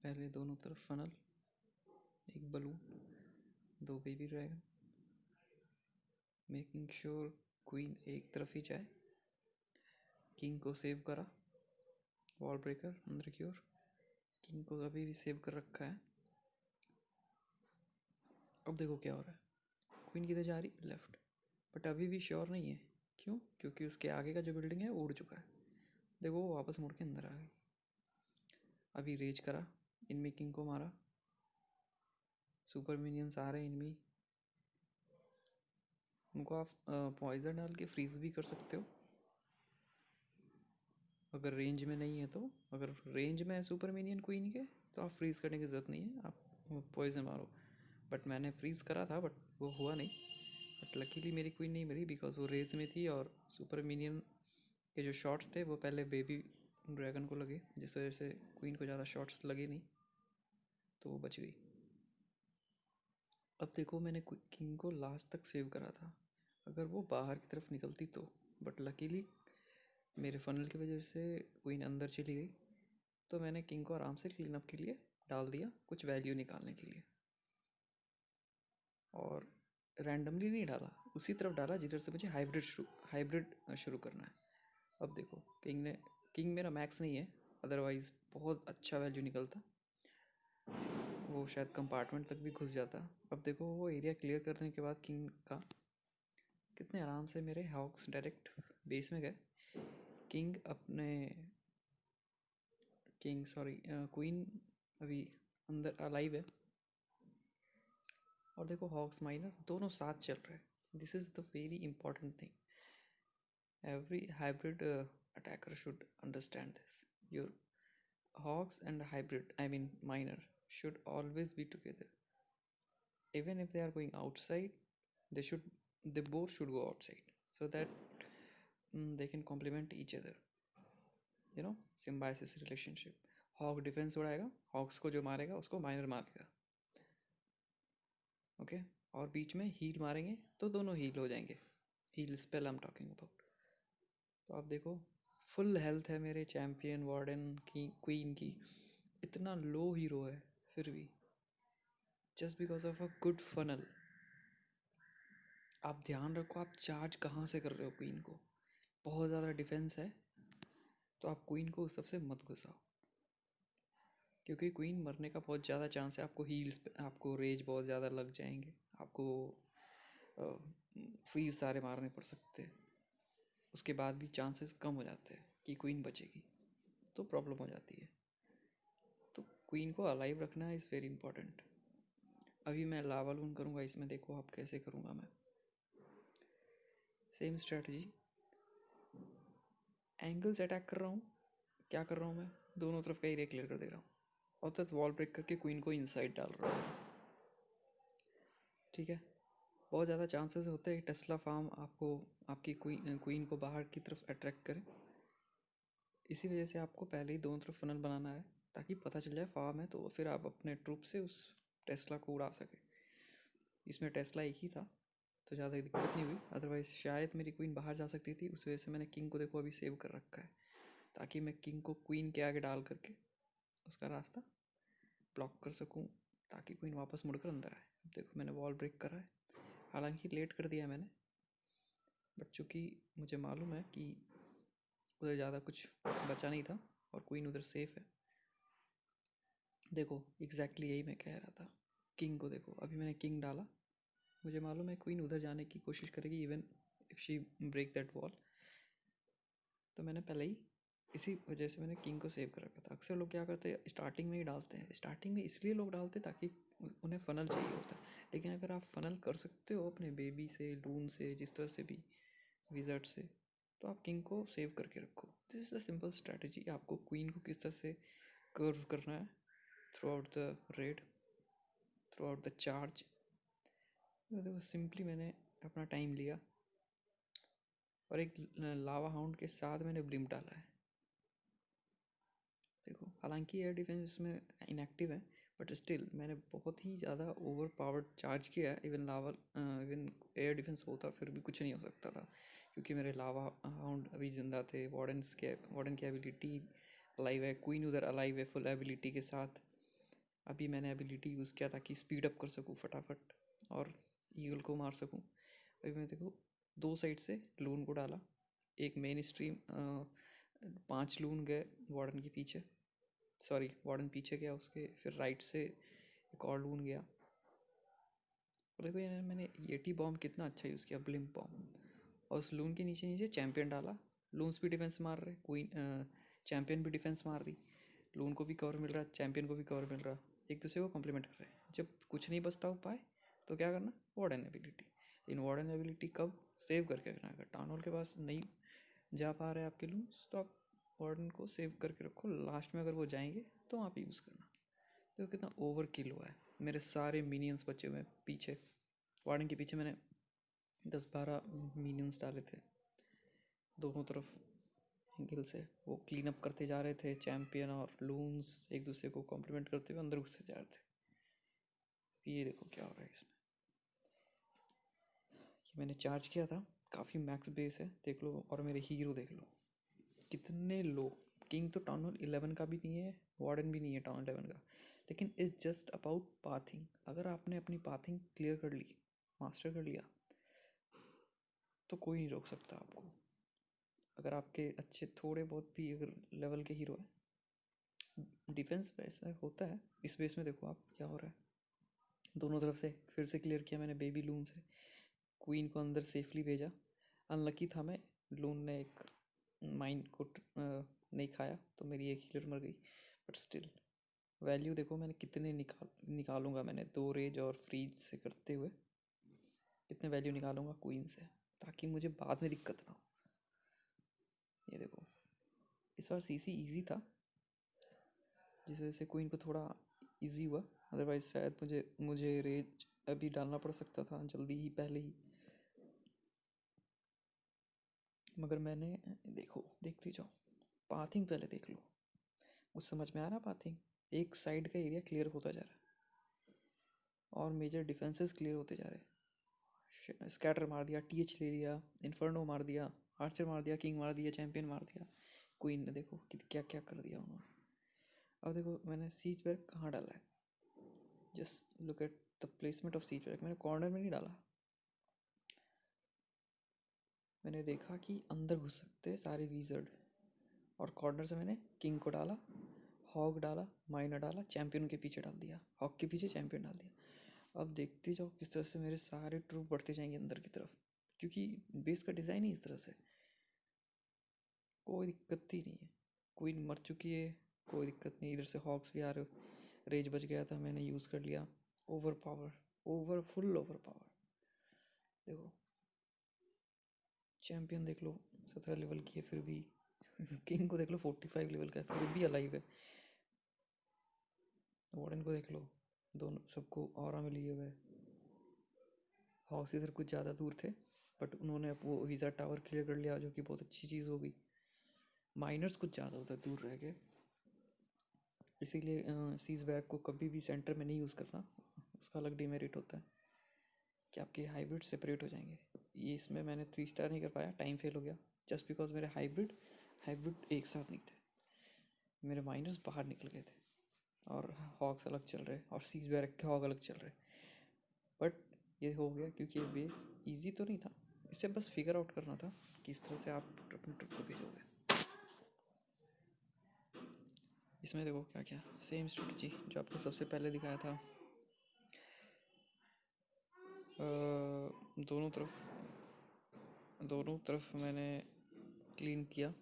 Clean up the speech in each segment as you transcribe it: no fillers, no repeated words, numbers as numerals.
पहले दोनों तरफ फनल, एक balloon, 2 baby dragon, making sure queen एक तरफ ही जाए। किंग को सेव करा, वॉल ब्रेकर अंदर की ओर, किंग को अभी भी सेव कर रखा है। अब देखो क्या हो रहा है, क्वीन किधर जा रही, लेफ्ट, बट अभी भी श्योर नहीं है। क्यों? क्योंकि उसके आगे का जो बिल्डिंग है वो उड़ चुका है। देखो वो वापस मुड़ के अंदर आ गई। अभी रेज करा, इनमी किंग को मारा, सुपर मिनियंस आ रहे हैं इनमी, उनको आप पॉइजन डाल के फ्रीज भी कर सकते हो अगर रेंज में नहीं है तो। अगर रेंज में है सुपर मिनियन क्वीन के तो आप फ्रीज करने की ज़रूरत नहीं है, आप पॉइजन मारो। बट मैंने फ्रीज करा था बट वो हुआ नहीं। बट लकीली मेरी क्वीन नहीं मरी बिकॉज वो रेस में थी और सुपर मिनियन के जो शॉट्स थे वो पहले बेबी ड्रैगन को लगे, जिस वजह से क्वीन को ज़्यादा शॉट्स लगे नहीं तो वो बच गई। अब देखो मैंने किंग को लास्ट तक सेव करा था, अगर वो बाहर की तरफ निकलती तो। बट लकीली मेरे फनल की वजह से क्वीन अंदर चली गई, तो मैंने किंग को आराम से क्लीन अप के लिए डाल दिया, कुछ वैल्यू निकालने के लिए। और रैंडमली नहीं डाला, उसी तरफ डाला जिधर से मुझे हाइब्रिड शुरू करना है। अब देखो किंग मेरा मैक्स नहीं है, अदरवाइज़ बहुत अच्छा वैल्यू निकलता, वो शायद कंपार्टमेंट तक भी घुस जाता। अब देखो वो एरिया क्लियर करने के बाद किंग का कितने आराम से मेरे हॉक्स डायरेक्ट बेस में गए। क्वीन अभी अंदर अलाइव है, और देखो हॉक्स माइनर दोनों साथ चल रहे हैं। This is the very important thing, every hybrid attacker should understand this. Your hawks and hybrid, I mean minor, should always be together. Even if they are going outside, they both should go outside so that they can complement each other, symbiosis relationship. Hawk defence उड़ाएगा, hawks को जो मारेगा उसको minor मारेगा, okay और बीच में heal मारेंगे तो दोनों हील हो जाएंगे। Heal spell I am talking about. तो आप देखो फुल हेल्थ है मेरे चैम्पियन वार्डन की, क्वीन की। इतना लो हीरो है फिर भी, just because of a good funnel. आप ध्यान रखो आप चार्ज कहाँ से कर रहे हो क्वीन को। बहुत ज़्यादा डिफेंस है तो आप क्वीन को उस सबसे मत घुसाओ, क्योंकि क्वीन मरने का बहुत ज़्यादा चांस है। आपको हील्स, आपको रेज बहुत ज़्यादा लग जाएंगे, आपको फ्रीज सारे मारने पड़ सकते हैं। उसके बाद भी चांसेस कम हो जाते हैं कि क्वीन बचेगी, तो प्रॉब्लम हो जाती है। तो क्वीन को अलाइव रखना इज़ वेरी इंपॉर्टेंट। अभी मैं लावा लून करूँगा इसमें, देखो आप कैसे करूँगा मैं। सेम स्ट्रेटजी, एंगल से अटैक कर रहा हूँ। क्या कर रहा हूँ मैं, दोनों तरफ का एरिया क्लियर कर दे रहा हूँ और तब वॉल ब्रेक करके क्वीन को इनसाइड डाल रहा हूँ। ठीक है, बहुत ज़्यादा चांसेस होते हैं टेस्ला फार्म आपको आपकी क्वीन को बाहर की तरफ अट्रैक्ट करे। इसी वजह से आपको पहले ही दोनों तरफ फनल बनाना है ताकि पता चल जाए फार्म है, तो फिर आप अपने ट्रूप से उस टेस्ला को उड़ा सके। इसमें टेस्ला एक ही था तो ज़्यादा दिक्कत नहीं हुई, अदरवाइज़ शायद मेरी क्वीन बाहर जा सकती थी। उस वजह से मैंने किंग को देखो अभी सेव कर रखा है, ताकि मैं किंग को क्वीन के आगे डाल करके उसका रास्ता ब्लॉक कर सकूं, ताकि क्वीन वापस मुड़कर अंदर आए। अब देखो मैंने वॉल ब्रेक करा है, हालांकि लेट कर दिया है मैंने, बट चूँकि मुझे मालूम है कि उधर ज़्यादा कुछ बचा नहीं था और क्वीन उधर सेफ है। देखो एग्जैक्टली यही मैं कह रहा था। किंग को देखो, अभी मैंने किंग डाला, मुझे मालूम है क्वीन उधर जाने की कोशिश करेगी even if she break that wall. तो मैंने पहले ही इसी वजह से मैंने किंग को सेव कर रखा था। अक्सर लोग क्या करते हैं स्टार्टिंग में ही डालते हैं, स्टार्टिंग में इसलिए लोग डालते हैं ताकि उन्हें फ़नल चाहिए होता है। लेकिन अगर आप फ़नल कर सकते हो अपने बेबी से, लून से, जिस तरह से भी, विज़र्ड से, तो आप किंग को सेव करके रखो। This is the simple strategy. आपको क्वीन को किस तरह से कर्व करना है through out the red, through out the charge. देखो सिंपली मैंने अपना टाइम लिया और एक लावा हाउंड के साथ मैंने ब्लिम डाला है। देखो हालांकि एयर डिफेंस में इनएक्टिव है, बट स्टिल मैंने बहुत ही ज़्यादा ओवर पावर्ड चार्ज किया है। इवन एयर डिफेंस होता फिर भी कुछ नहीं हो सकता था, क्योंकि मेरे लावा हाउंड अभी ज़िंदा थे। वार्डन की एबिलिटी अलाइव है, क्वीन उधर अलाइव है फुल एबिलिटी के साथ। अभी मैंने एबिलिटी यूज़ किया ताकि स्पीड अप कर सकूँ फटाफट और ईगल को मार सकूँ। अभी मैं देखो 2 साइड से लून को डाला, एक मेन स्ट्रीम 5 लून गए वार्डन के पीछे, सॉरी वार्डन पीछे गया उसके, फिर राइट से एक और लून गया। और देखो यार मैंने येटी बॉम्ब कितना अच्छा यूज़ किया, ब्लिम्प बॉम्ब, और उस लून के नीचे नीचे चैंपियन डाला। लून्स भी डिफेंस मार रहे, क्वीन चैंपियन भी डिफेंस मार रही, लून को भी कवर मिल रहा, चैंपियन को भी कवर मिल रहा, एक दूसरे को कॉम्प्लीमेंट कर रहे हैं। जब कुछ नहीं बचता उपाय तो क्या करना, वार्डन एबिलिटी। इन वार्डन एबिलिटी कब सेव करके रखना, अगर टाउन हॉल के पास नहीं जा पा रहे आपके लून्स तो आप वार्डन को सेव करके रखो, लास्ट में अगर वो जाएंगे तो आप यूज़ करना। देखो कितना ओवर किल हुआ है, मेरे सारे मिनियंस बचे हुए हैं पीछे, वार्डन के पीछे मैंने 10-12 मिनियंस डाले थे दोनों तरफ एंगल से। वो क्लीन अप करते जा रहे थे, चैंपियन और लून्स एक दूसरे को कॉम्प्लीमेंट करते हुए अंदर घुसते जा रहे थे। ये देखो क्या हो रहा है इसमें, ये मैंने चार्ज किया था, काफ़ी मैक्स बेस है देख लो, और मेरे हीरो देख लो कितने लो। किंग तो टाउन हॉल 11 का भी नहीं है, वार्डन भी नहीं है टाउन 11 का, लेकिन इट्स जस्ट अबाउट पाथिंग। अगर आपने अपनी पाथिंग क्लियर कर ली, मास्टर कर लिया, तो कोई नहीं रोक सकता आपको। अगर आपके अच्छे थोड़े बहुत भी अगर लेवल के हीरो है, डिफेंस वैसा होता है। इस बेस में देखो आप क्या हो रहा है, दोनों तरफ से फिर से क्लियर किया मैंने बेबी लून से, क्वीन को अंदर सेफली भेजा। अनलकी था मैं, लून ने एक माइंड को नहीं खाया तो मेरी एक हीलर मर गई, बट स्टिल वैल्यू देखो मैंने कितने निकालूंगा मैंने 2 रेज और फ्रीज से करते हुए कितने वैल्यू निकालूंगा क्वीन से, ताकि मुझे बाद में दिक्कत ना हो। ये देखो इस बार सीसी इजी था, जिस वजह से क्वीन को थोड़ा इजी हुआ, अदरवाइज शायद मुझे रेज अभी डालना पड़ सकता था जल्दी ही, पहले ही। मगर मैंने देखो देखते जाओ, पाथिंग पहले देख लो, कुछ समझ में आ रहा पाथिंग। एक साइड का एरिया क्लियर होता जा रहा है और मेजर डिफेंसेस क्लियर होते जा रहे हैं। स्कैटर मार दिया, टीएच ले लिया, इन्फर्नो मार दिया, आर्चर मार दिया, किंग मार दिया, चैंपियन मार दिया, क्वीन ने देखो क्या क्या कर दिया उन्होंने। अब देखो मैंने सीज बैग कहाँ डाला है, just look at the placement of these bag. मैंने कॉर्नर में नहीं डाला, मैंने देखा कि अंदर घुस सकते सारे विज़र्ड, और कॉर्नर से मैंने किंग को डाला, हॉग डाला, माइनर डाला, चैंपियन के पीछे डाल दिया, हॉग के पीछे चैंपियन डाल दिया। अब देखते जाओ किस तरह से मेरे सारे ट्रूप बढ़ते जाएंगे अंदर की तरफ, क्योंकि बेस का डिज़ाइन ही इस तरह से, कोई दिक्कत ही नहीं है। क्वीन मर चुकी है, कोई दिक्कत नहीं, इधर से हॉक्स भी आ रहे हो, रेज बच गया था मैंने यूज़ कर लिया। Over power, over full over power. देखो चैंपियन देख लो 17 लेवल की है फिर भी किंग को देख लो 45 लेवल का है फिर भी अलाइव है। वार्डन को देख लो, दोनों सबको ऑरा में लिए हुए। हाउस इधर कुछ ज़्यादा दूर थे, बट उन्होंने वो वीज़ा टावर क्लियर कर लिया, जो कि बहुत अच्छी चीज़ हो गई। माइनर्स कुछ ज़्यादा उधर दूर रह गए, इसीलिए सीज बैग को कभी भी सेंटर में नहीं यूज़ करना, उसका अलग डिमेरिट होता है कि आपके हाइब्रिड सेपरेट हो जाएंगे। ये इसमें मैंने 3 स्टार नहीं कर पाया, टाइम फेल हो गया, जस्ट बिकॉज मेरे हाइब्रिड हाइब्रिड एक साथ नहीं थे, मेरे माइनर्स बाहर निकल गए थे, और हॉक्स अलग चल रहे और सीज बैग के हॉग अलग चल रहे। बट ये हो गया क्योंकि ये बेस इजी तो नहीं था, इसे बस फिगर आउट करना था किस तरह से आप अपने ट्रिप को भेजोगे। इसमें देखो क्या क्या सेम स्ट्रेटजी जो आपको सबसे पहले दिखाया था, दोनों तरफ मैंने क्लीन किया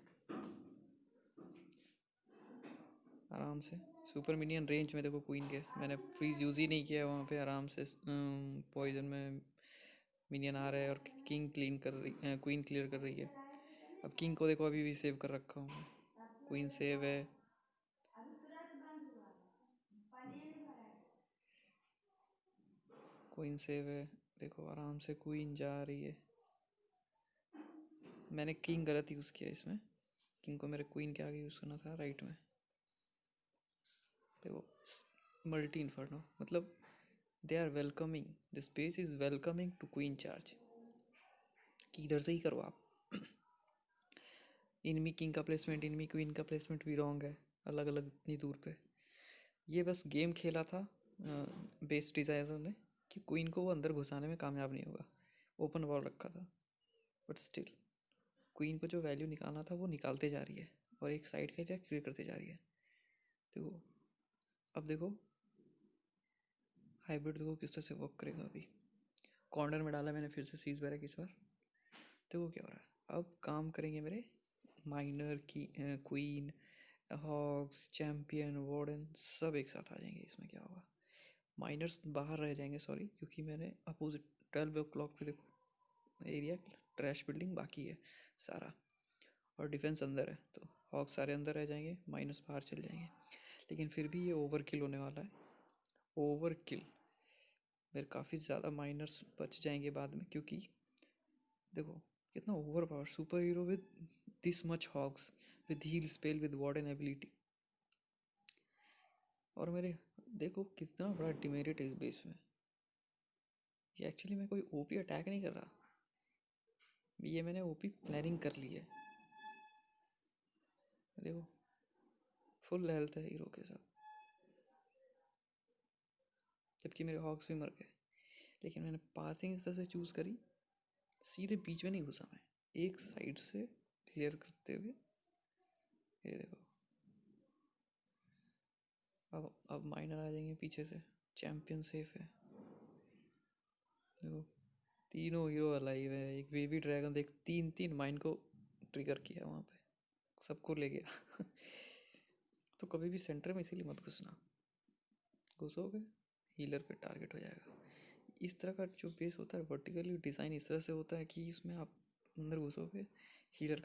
आराम से। सुपर मिनियन रेंज में देखो क्वीन के, मैंने फ्रीज यूज़ ही नहीं किया वहाँ पे, आराम से पॉइजन में मिनियन आ रहा है और किंग क्लीन कर रही, क्वीन क्लियर कर रही है। अब किंग को देखो अभी भी सेव कर रखा हूँ, क्वीन सेव है, क्वीन सेव है, देखो आराम से क्वीन जा रही है। मैंने किंग गलत यूज़ किया इसमें, किंग को मेरे क्वीन के आगे यूज़ करना था राइट में। देखो मल्टी इन्फर्नो, मतलब they are welcoming, this space is welcoming to queen charge, कि इधर से ही करो आप। इनमी किंग का प्लेसमेंट, इनमी क्वीन का प्लेसमेंट भी रॉन्ग है, अलग अलग इतनी दूर पे। ये बस गेम खेला था बेस डिज़ाइनर ने कि क्वीन को वो अंदर घुसाने में कामयाब नहीं होगा, ओपन बॉल रखा था, बट स्टिल क्वीन को जो वैल्यू निकालना था वो निकालते जा रही है और एक साइड का एरिया क्लियर करते जा रही है। देखो अब देखो हाइब्रिड देखो किस तरह से वर्क करेगा। अभी कॉर्नर में डाला मैंने फिर से सीज बैरक इस बार। देखो क्या हो रहा है, अब काम करेंगे मेरे माइनर की क्वीन, हॉक्स, चैम्पियन, वार्डन सब एक साथ आ जाएंगे। इसमें क्या होगा, माइनर्स बाहर रह जाएंगे, सॉरी, क्योंकि मैंने अपोजिट 12 o'clock पे देखो एरिया ट्रैश बिल्डिंग बाकी है सारा, और डिफेंस अंदर है, तो हॉक सारे अंदर रह जाएंगे, माइनस बाहर चल जाएंगे। लेकिन फिर भी ये ओवर किल होने वाला है, ओवर किल। मेरे काफ़ी ज़्यादा माइनर्स बच जाएंगे बाद में, क्योंकि देखो कितना over power super hero with this much hawks, with heal spell, with warden ability. और मेरे देखो कितना बड़ा डिमेरिट है इस बेस में। ये एक्चुअली मैं कोई ओपी अटैक नहीं कर रहा, ये मैंने ओपी प्लानिंग कर ली है। देखो फुल हेल्थ है हीरो के साथ, जबकि मेरे हॉक्स भी मर गए। लेकिन मैंने पासिंग इस तरह से चूज़ करी, सीधे बीच में नहीं घुसा मैं, एक साइड से क्लियर करते हुए। ये देखो अब माइनर आ जाएंगे पीछे से, चैंपियन सेफ है। देखो तीनों हीरो अलाइव है, एक बेबी ड्रैगन देख, तीन तीन माइन को ट्रिगर किया वहाँ पे, सबको ले गया। तो कभी भी सेंटर में इसीलिए मत घुसना, घुसोगे हीलर पे टारगेट हो जाएगा। इस तरह का जो बेस होता है वर्टिकली डिज़ाइन इस तरह से होता है कि इसमें आप अंदर घुसोगे हीलर